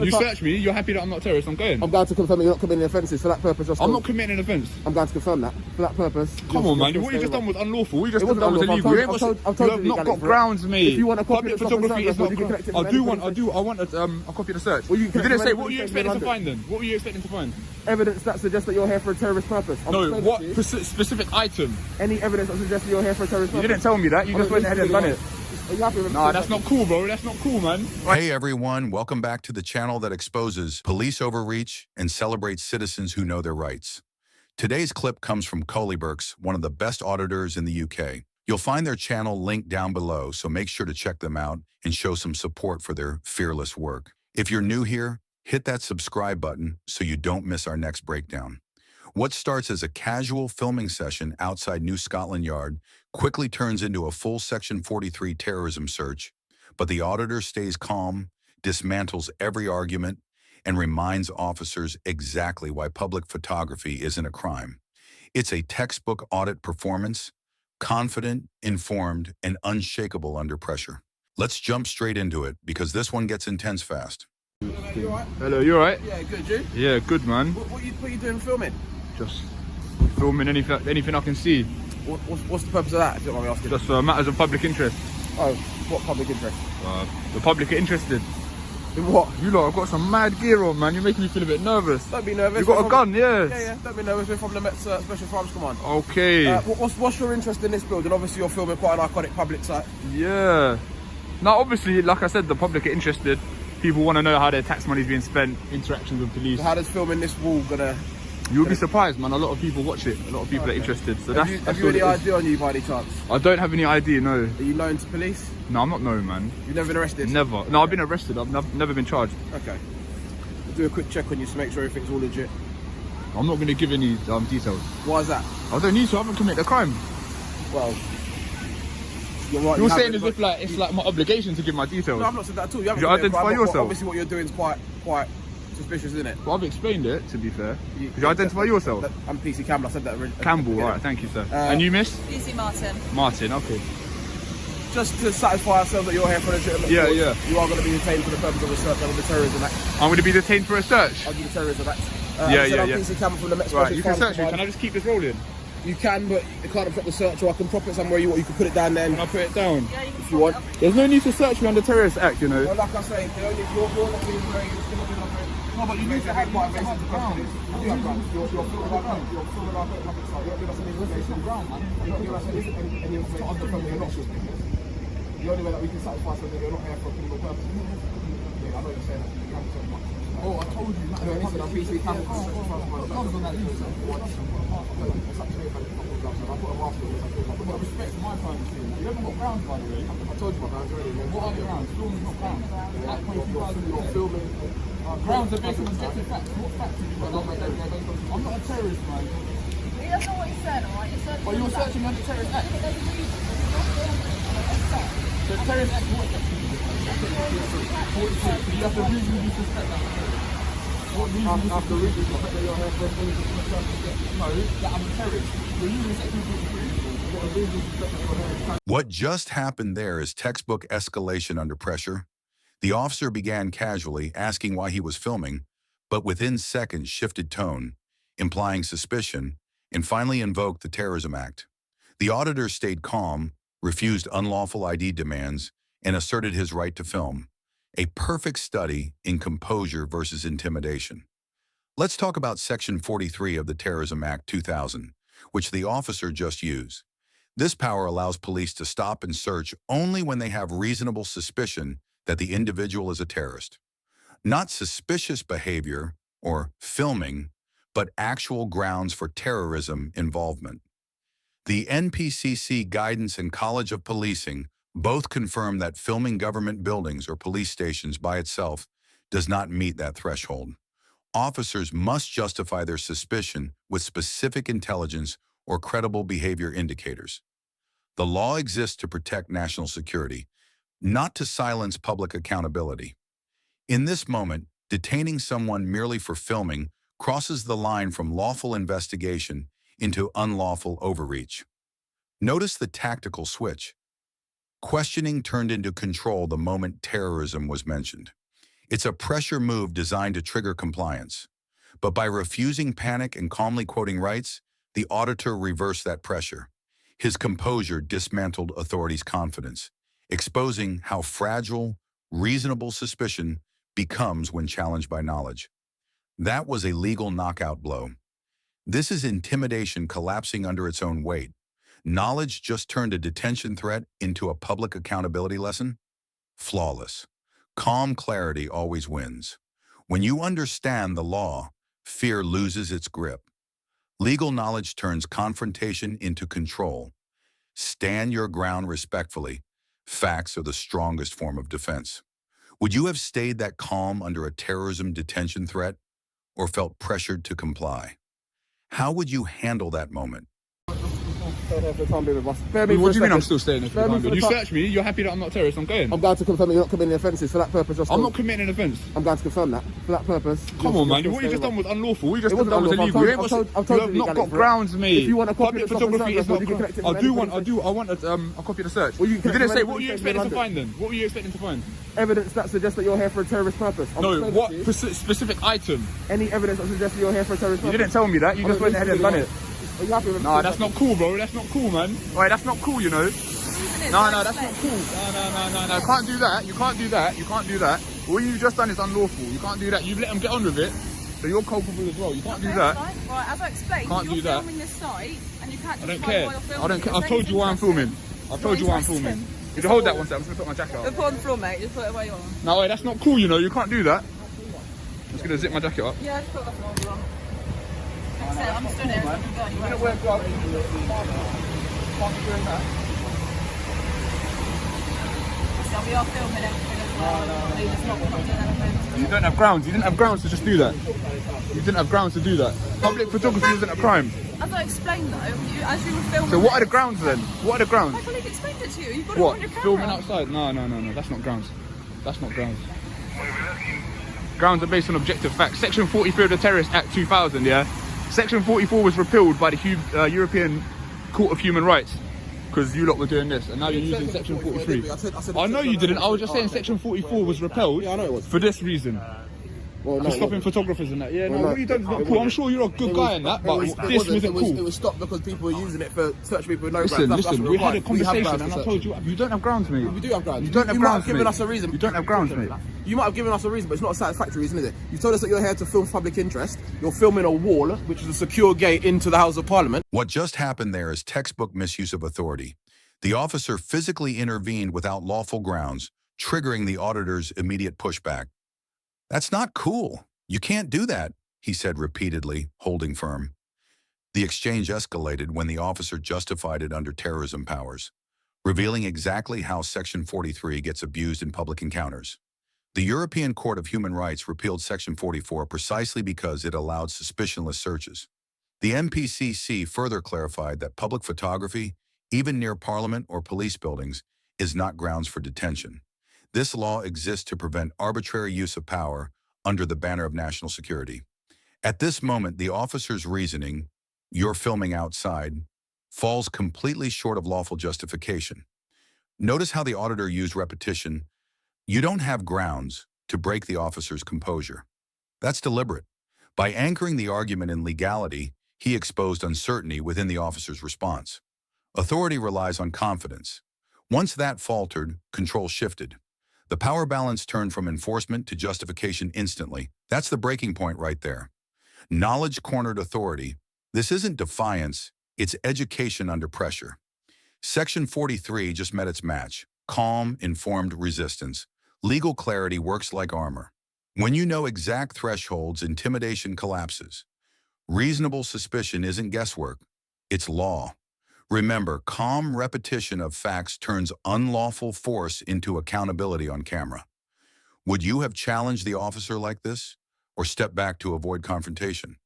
You search me, you're happy that I'm not a terrorist, I'm going. I'm going to confirm that you're not committing offences. For that purpose, I'm not committing an offence. I'm going to confirm that. For that purpose. Come on, man. What you just done was unlawful. What you just It wasn't done was unlawful. illegal. I've told You have you not got legalities for it. grounds, mate. If you want a copy Public of the stop and photography is search, not. you can collect it I from do any want. police I want a copy of the search. Well, you You can didn't collect say. from What were you any police expecting to station in find then? What were you expecting to find? Evidence that suggests that you're here for a terrorist purpose. No, what specific item? Any evidence that suggests that you're here for a terrorist purpose. You didn't tell me that. You just went ahead and done it. Are you happy with Nah, that's not cool, bro. That's not cool, man. Hey everyone, welcome back to the channel that exposes police overreach and celebrates citizens who know their rights. Today's clip comes from Coleyberks, one of the best auditors in the UK. You'll find their channel linked down below, so make sure to check them out and show some support for their fearless work. If you're new here, hit that subscribe button so you don't miss our next breakdown. What starts as a casual filming session outside New Scotland Yard quickly turns into a full Section 43 terrorism search, but the auditor stays calm, dismantles every argument, and reminds officers exactly why public photography isn't a crime. It's a textbook audit performance, confident, informed, and unshakable under pressure. Let's jump straight into it because this one gets intense fast. You alright? Hello, you alright? Yeah, good, you? Yeah, good, man. What are you doing filming? Just filming anything I can see. What's the purpose of that, if you don't mind me asking? Just for matters of public interest. Oh, what public interest? The public are interested. In what? You lot have got some mad gear on, man. You're making me feel a bit nervous. Don't be nervous. You got a gun, yes? Yeah, don't be nervous. We're from the Met Special Crimes Command. Okay. What's your interest in this building? Obviously, you're filming quite an iconic public site. Yeah. Now, obviously, like I said, the public are interested. People want to know how their tax money is being spent, interactions with police. So how does filming this wall gonna... You'll be surprised, man. A lot of people watch it. A lot of people are interested. So have you any ID on you by any chance? I don't have any ID, no. Are you known to police? No, I'm not known, man. You've never been arrested? Never. No, I've been arrested. I've never been charged. Okay. We'll do a quick check on you to make sure everything's all legit. I'm not going to give any details. Why is that? I don't need to. I haven't committed a crime. Well, you're right. You're saying as if like it's like my obligation to give my details. No, I've not said that at all. You haven't Did you committed a identify crime, but yourself? Obviously, what you're doing is quite suspicious, isn't it? Well, I've explained it, to be fair. Did you identify yourself? I'm PC Campbell. I said that originally. Campbell, right, thank you, sir. And you, miss? DC Martin. Martin, okay. Just to satisfy ourselves that you're here for a legitimate Yeah, cause, yeah. you are going to be detained for the purpose of a search under the Terrorism Act. I'm going to be detained for a search. Under the Terrorism Act. Yeah. I'm PC Campbell from the Met Right, Special you can Crimes search me. Command. Can I just keep this rolling? You can, but you can't prop the search, or I can prop it somewhere you want. You can put it down there Can I put it down? Yeah, you can if you want. There's no need to search me under Terrorist Act, you know. Well, like I say, you're not being very... No, but you need to have quite a basic ground. You do have ground. You're filming our ground. You're filming our public site. You're not giving us any information. You're not giving us any information on the phone that you're not shooting. The only way that we can satisfy something that you're not here for a criminal purpose. Yeah, I know you're saying that. You haven't told me much. Oh, I told you. No, listen, I'm PC Campbell. It's up to me if I put my gloves on. I put a mask on. I respect my privacy. You haven't got grounds, by the way. I told you my grounds already. What are the grounds? Filming not grounds. You're filming. Grounds are based on objective facts. What facts have you got? I'm not a terrorist, man. He doesn't know what he said, alright? You're searching. But you're searching under Terrorist Act. There's a reason. The Terrorist Act, what section? 42. You have to reasonably disrespect that. What reason? After reason, the fact that you're here for a no, that I'm a terrorist. You're using section 43. What a reason to disrespect that you're here. What just happened there is textbook escalation under pressure. The officer began casually, asking why he was filming, but within seconds shifted tone, implying suspicion, and finally invoked the Terrorism Act. The auditor stayed calm, refused unlawful ID demands, and asserted his right to film. A perfect study in composure versus intimidation. Let's talk about Section 43 of the Terrorism Act 2000, which the officer just used. This power allows police to stop and search only when they have reasonable suspicion that the individual is a terrorist. Not suspicious behavior or filming, but actual grounds for terrorism involvement. The NPCC Guidance and College of Policing both confirm that filming government buildings or police stations by itself does not meet that threshold. Officers must justify their suspicion with specific intelligence or credible behavior indicators. The law exists to protect national security, not to silence public accountability. In this moment, detaining someone merely for filming crosses the line from lawful investigation into unlawful overreach. Notice the tactical switch. Questioning turned into control the moment terrorism was mentioned. It's a pressure move designed to trigger compliance. But by refusing panic and calmly quoting rights, the auditor reversed that pressure. His composure dismantled authorities' confidence, exposing how fragile, reasonable suspicion becomes when challenged by knowledge. That was a legal knockout blow. This is intimidation collapsing under its own weight. Knowledge just turned a detention threat into a public accountability lesson? Flawless. Calm clarity always wins. When you understand the law, fear loses its grip. Legal knowledge turns confrontation into control. Stand your ground respectfully. Facts are the strongest form of defense. Would you have stayed that calm under a terrorism detention threat or felt pressured to comply? How would you handle that moment? What do you mean I'm still staying there for the time being? You search me, you're happy that I'm not a terrorist, I'm going. I'm going to confirm that you're not committing offences for that purpose. I'm not committing an offence. I'm going to confirm that for that purpose. Come on, man. What you just done was unlawful. What you just done was illegal. You have not got grounds, mate. If you want a copy of the photography, is not. I want a copy of the search. Well, you didn't say. What were you expecting to find then? What were you expecting to find? Evidence that suggests that you're here for a terrorist purpose. No, what specific item? Any evidence that suggests that you're here for a terrorist purpose. You didn't tell me that. You just went ahead and done it. Are you happy with Nah, that's not cool, bro. That's not cool, man. Alright, that's not cool, you know. No, that's not cool. No. Can't do that. You can't do that. You can't do that. What you've just done is unlawful. You can't do that. You've let them get on with it, so you're culpable as well. You can't do that. Right, as I explained, can't you're do that. filming this site, and you can't. I don't care. I don't care. I've told you why I'm filming. I've told you why I'm filming. You can hold that one second. I'm just gonna put my jacket Put up. it on the floor, mate. Just put it where you want. No, wait, that's not cool. You know, you can't do that. I'm just gonna zip my jacket up. Yeah, just put it on the floor. I'm stood here. I can go anywhere. So we are filming everything as well. It's not doing anything. You don't have grounds. You didn't have grounds to just do that. You didn't have grounds to do that. Public photography isn't a crime. As I explained though, as you were filming. So what are the grounds then? What are the grounds? My colleague explained it to you. You've got it What? on your camera. Filming outside? No. That's not grounds. That's not grounds. Grounds are based on objective facts. Section 43 of the Terrorism Act 2000, yeah? Section 44 was repealed by the European Court of Human Rights because you lot were doing this, and now you're using Section 43. I know you didn't. I was just saying Section 44 was repealed for this reason. For stopping photographers and that. Yeah, no, what you done is not cool. I'm sure you're a good guy in that, but this isn't cool. It was stopped because people were using it for search people with no grounds. Listen, we had a conversation and I told you, you don't have grounds, mate. We do have grounds. You don't have grounds, mate. You might have given us a reason. You don't have grounds, mate. You might have given us a reason, but it's not a satisfactory reason, is it? You've told us that you're here to film public interest. You're filming a wall, which is a secure gate into the House of Parliament. What just happened there is textbook misuse of authority. The officer physically intervened without lawful grounds, triggering the auditor's immediate pushback. That's not cool. You can't do that, he said repeatedly, holding firm. The exchange escalated when the officer justified it under terrorism powers, revealing exactly how Section 43 gets abused in public encounters. The European Court of Human Rights repealed Section 44 precisely because it allowed suspicionless searches. The MPCC further clarified that public photography, even near Parliament or police buildings, is not grounds for detention. This law exists to prevent arbitrary use of power under the banner of national security. At this moment, the officer's reasoning, "you're filming outside," falls completely short of lawful justification. Notice how the auditor used repetition. You don't have grounds to break the officer's composure. That's deliberate. By anchoring the argument in legality, he exposed uncertainty within the officer's response. Authority relies on confidence. Once that faltered, control shifted. The power balance turned from enforcement to justification instantly. That's the breaking point right there. Knowledge cornered authority. This isn't defiance, it's education under pressure. Section 43 just met its match. Calm, informed resistance. Legal clarity works like armor. When you know exact thresholds, intimidation collapses. Reasonable suspicion isn't guesswork, it's law. Remember, calm repetition of facts turns unlawful force into accountability on camera. Would you have challenged the officer like this, or stepped back to avoid confrontation?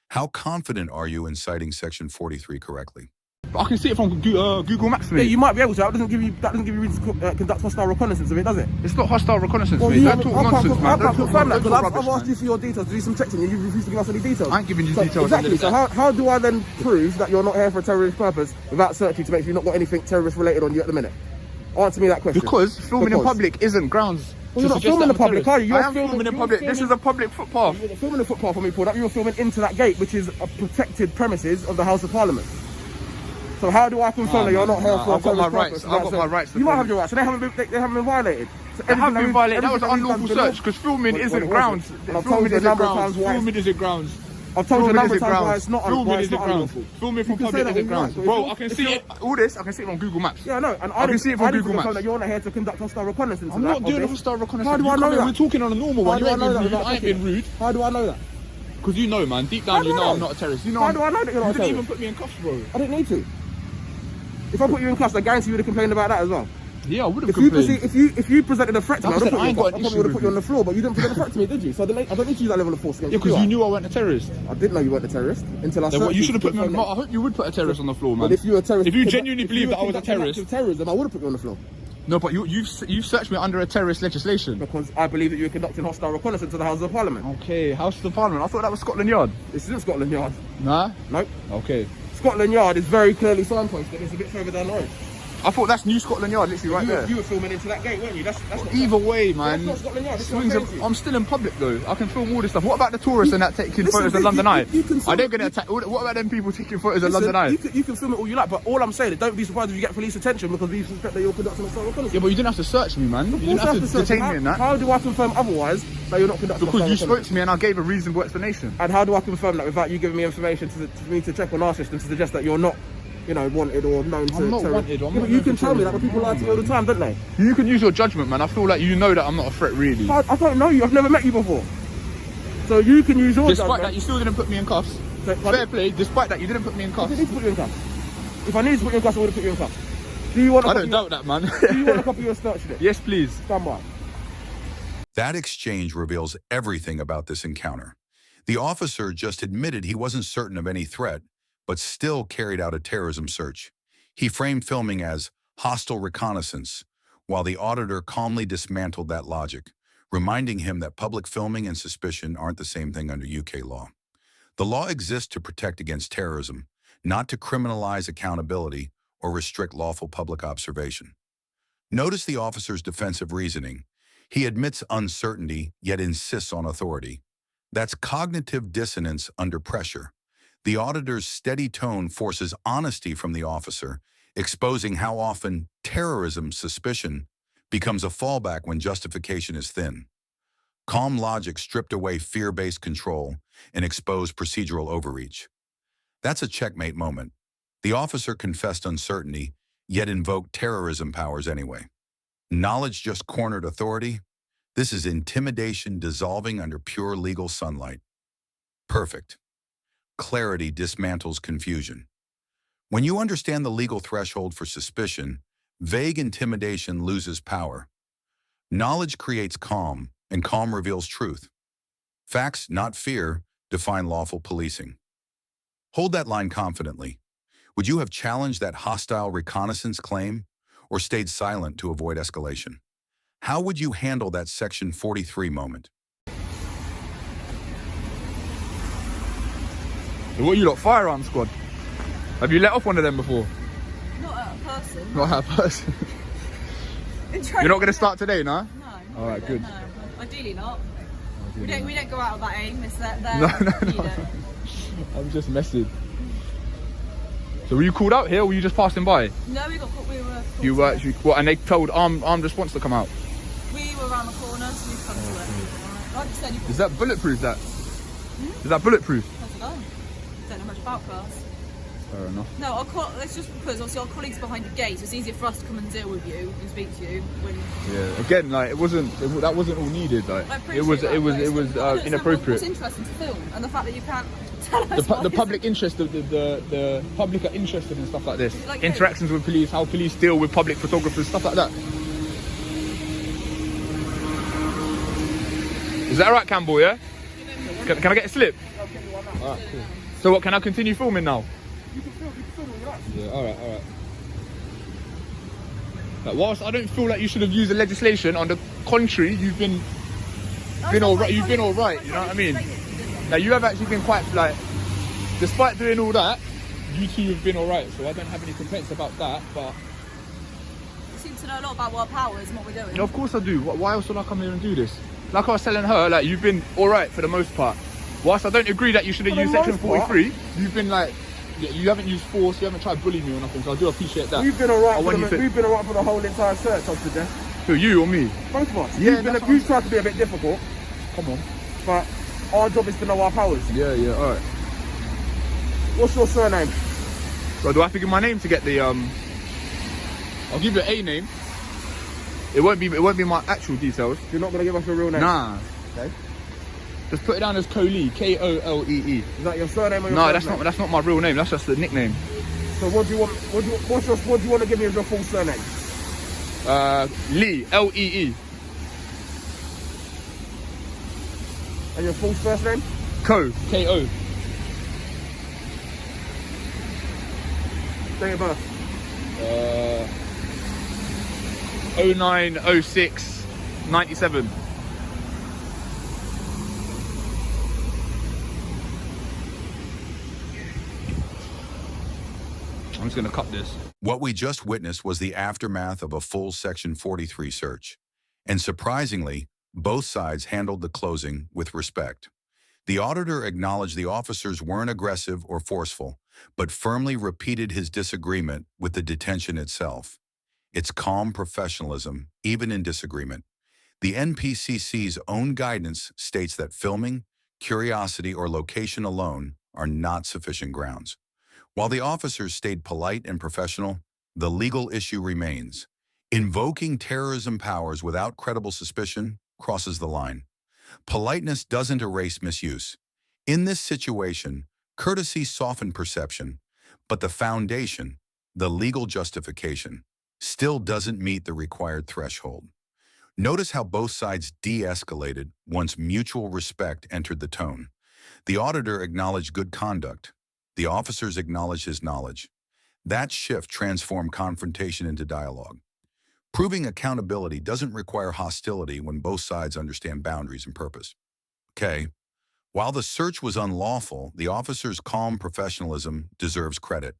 How confident are you in citing Section 43 correctly? But I can see it from Google Maps, mate. Yeah, you might be able to. That doesn't give you reason to conduct hostile reconnaissance of it, does it? It's not hostile reconnaissance, mate. Don't talk nonsense, man. I can't confirm that because Don't I've asked you for your details to do some checks and you refuse to give us any details. I ain't giving you details. Exactly. So how do I then prove that you're not here for a terrorist purpose without searching to make sure you've not got anything terrorist related on you at the minute? Answer me that question. Because filming in public isn't grounds Well, you're not filming the public, are you? I am filming in public. This is a public footpath. You're filming the footpath when we pulled up. You were filming into that gate, which is a protected premises of the House of Parliament. So how do I confirm that you're not here for a I've got my terrorist rights. purpose? I've got my rights. You might have your rights, so they haven't been violated. So They have been violated. That was everything unlawful we've done search because filming isn't it grounds. And I've told you a number of times why. Filming isn't grounds. I've told you a Filming number of isn't times why grounds. it's not Filming isn't grounds. unlawful. Filming from You can say public that isn't all you grounds. like, Bro, if I can you- see it. All this, I can see it on Google Maps. Yeah, no, and I can see it from Google confirm Maps. that you're not here to conduct hostile reconnaissance. I'm not doing a hostile reconnaissance. How do I know that? We're talking on a normal one. You ain't been rude. I ain't been rude. How do I know that? Because you know, man. Deep How down, do you I know know? I'm not a terrorist. You know How do I know that you're not a You didn't even terrorist? put me in cuffs, bro. I didn't need to. If I put you in cuffs, I guarantee you would have complained about that as well. Yeah, I would have If you, complained. if you presented a threat to me, I Like I said, I ain't got an probably issue would have with put you on the floor, but you didn't present a threat to me, did you? So I don't need to use that level of force against Yeah, you. because do you I? knew I wasn't a terrorist. I didn't know you weren't a terrorist until I Then searched what, you should have to put me on. confirm I hope you would put a terrorist on the floor, man. But if you were a terrorist, If you genuinely believe that I was a conducting an act terrorist, of terrorism, I would have put you on the floor. no, but you've searched me under a terrorist legislation. Because I believe that you were conducting hostile reconnaissance to the House of Parliament. Okay, House of the Parliament. I thought that was Scotland Yard. This isn't Scotland Yard. Nah. Nope. Okay. Scotland Yard is very clearly signposted. It's a bit further down the road. I thought that's New Scotland Yard, literally right there. You were filming into that gate, weren't you? That's not Either way, man. That's not Scotland Yard. That's what I'm Swings saying of, to you. I'm still in public though. I can film all this stuff. What about the tourists and that taking Listen, photos of London Eye? you can film- I don't get attacked. What about them people taking photos of Listen, London Eye? you can film it all you like, but all I'm saying is don't be surprised if you get police attention because we suspect that you're conducting hostile reconnaissance. Yeah, but you didn't have to search me, man. You didn't have to search detain you. me in that. How do I confirm otherwise that you're not conducting Because hostile you spoke reconnaissance? to me and I gave a reasonable explanation. And how do I confirm that without you giving me information for me to check on our system to suggest that you're not, wanted or known to I'm not terrorists? wanted, I'm Yeah, not but you known can for tell me that, terrorism. but people lie to me all the time, don't they? You can use your judgment, man. I feel like you know that I'm not a threat, really. I don't know you. I've never met you before. So you can use your Despite judgment. that, you still didn't put me in cuffs. So- Fair play. Despite that, you didn't put me in I cuffs. didn't need to put you in cuffs. If I needed to put you in cuffs, I would have put you in cuffs. Do you want a I copy? don't doubt that, man. Do you want a copy of your search slip? Yes, please. Stand by. That exchange reveals everything about this encounter. The officer just admitted he wasn't certain of any threat, but still carried out a terrorism search. He framed filming as hostile reconnaissance, while the auditor calmly dismantled that logic, reminding him that public filming and suspicion aren't the same thing under UK law. The law exists to protect against terrorism, not to criminalize accountability or restrict lawful public observation. Notice the officer's defensive reasoning. He admits uncertainty, yet insists on authority. That's cognitive dissonance under pressure. The auditor's steady tone forces honesty from the officer, exposing how often terrorism suspicion becomes a fallback when justification is thin. Calm logic stripped away fear-based control and exposed procedural overreach. That's a checkmate moment. The officer confessed uncertainty, yet invoked terrorism powers anyway. Knowledge just cornered authority. This is intimidation dissolving under pure legal sunlight. Perfect. Clarity dismantles confusion. When you understand the legal threshold for suspicion, vague intimidation loses power. Knowledge creates calm, and calm reveals truth. Facts, not fear, define lawful policing. Hold that line confidently. Would you have challenged that hostile reconnaissance claim or stayed silent to avoid escalation? How would you handle that Section 43 moment? What are you lot, firearm squad? Have you let off one of them before? Not at a person. Not a person. You're not going to start today, nah? No. All right, good. No. Ideally not. We don't go out with that aim. It's that No. I'm just messing. So were you called out here or were you just passing by? No, we got caught. We were. You were, what, and they told armed response to come out. We were around the corner, so we've come to it. Like you said, you Is that bulletproof, that? Is that bulletproof? I don't know much about class. Fair enough. No, it's just because obviously our colleagues behind the gate, so it's easier for us to come and deal with you and speak to you when. Yeah. Again, like that wasn't all needed. Like I appreciate it was that, but it's not- inappropriate. What's interesting to film, and the fact that you can't tell us. The public interest of the public are interested in stuff like this. Like who? Interactions with police, how police deal with public photographers, stuff like that. Is that alright, Campbell? Yeah. Can I get a slip? Alright, cool. So what? Can I continue filming now? You can film when you like. Yeah. All right. Like, whilst I don't feel like you should have used the legislation, on the contrary, you've been all right. You've been all right. You know what I mean? Now you have actually been quite like, despite doing all that, you two have been all right. So I don't have any complaints about that. But seem to know a lot about our powers and what we're doing. Yeah, of course I do. Why else would I come here and do this? Like I was telling her, like, you've been all right for the most part. Whilst I don't agree that you should have used section 43, you've been like, you haven't used force, you haven't tried bullying me or nothing, so I do appreciate that. We've been alright for the whole entire search, Officer. Who, you or me? Both of us. Yeah, you've tried to be a bit difficult. Come on. But our job is to know our powers. Yeah, alright. What's your surname? So do I have to give my name to get the I'll give you a name. It won't be my actual details. You're not gonna give us your real name? Nah. Okay. Just put it down as Kolee, Kolee. Is that your surname or your No, first name? that's not my real name, that's just the nickname. So what do you want to give me as your full surname? Lee, Lee. And your full first name? Ko, Ko. Date of birth? 0906 97. I'm just gonna cut this. What we just witnessed was the aftermath of a full Section 43 search. And surprisingly, both sides handled the closing with respect. The auditor acknowledged the officers weren't aggressive or forceful, but firmly repeated his disagreement with the detention itself. It's calm professionalism, even in disagreement. The NPCC's own guidance states that filming, curiosity, or location alone are not sufficient grounds. While the officers stayed polite and professional, the legal issue remains. Invoking terrorism powers without credible suspicion crosses the line. Politeness doesn't erase misuse. In this situation, courtesy softened perception, but the foundation, the legal justification, still doesn't meet the required threshold. Notice how both sides de-escalated once mutual respect entered the tone. The auditor acknowledged good conduct. The officers acknowledged his knowledge. That shift transformed confrontation into dialogue. Proving accountability doesn't require hostility when both sides understand boundaries and purpose. Okay, while the search was unlawful, the officers' calm professionalism deserves credit.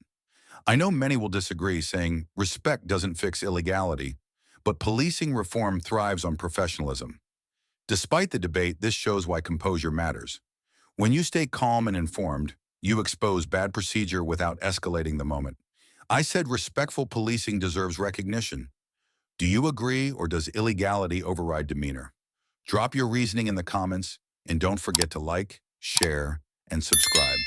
I know many will disagree, saying respect doesn't fix illegality, but policing reform thrives on professionalism. Despite the debate, this shows why composure matters. When you stay calm and informed, you expose bad procedure without escalating the moment. I said respectful policing deserves recognition. Do you agree, or does illegality override demeanor? Drop your reasoning in the comments, and don't forget to like, share, and subscribe.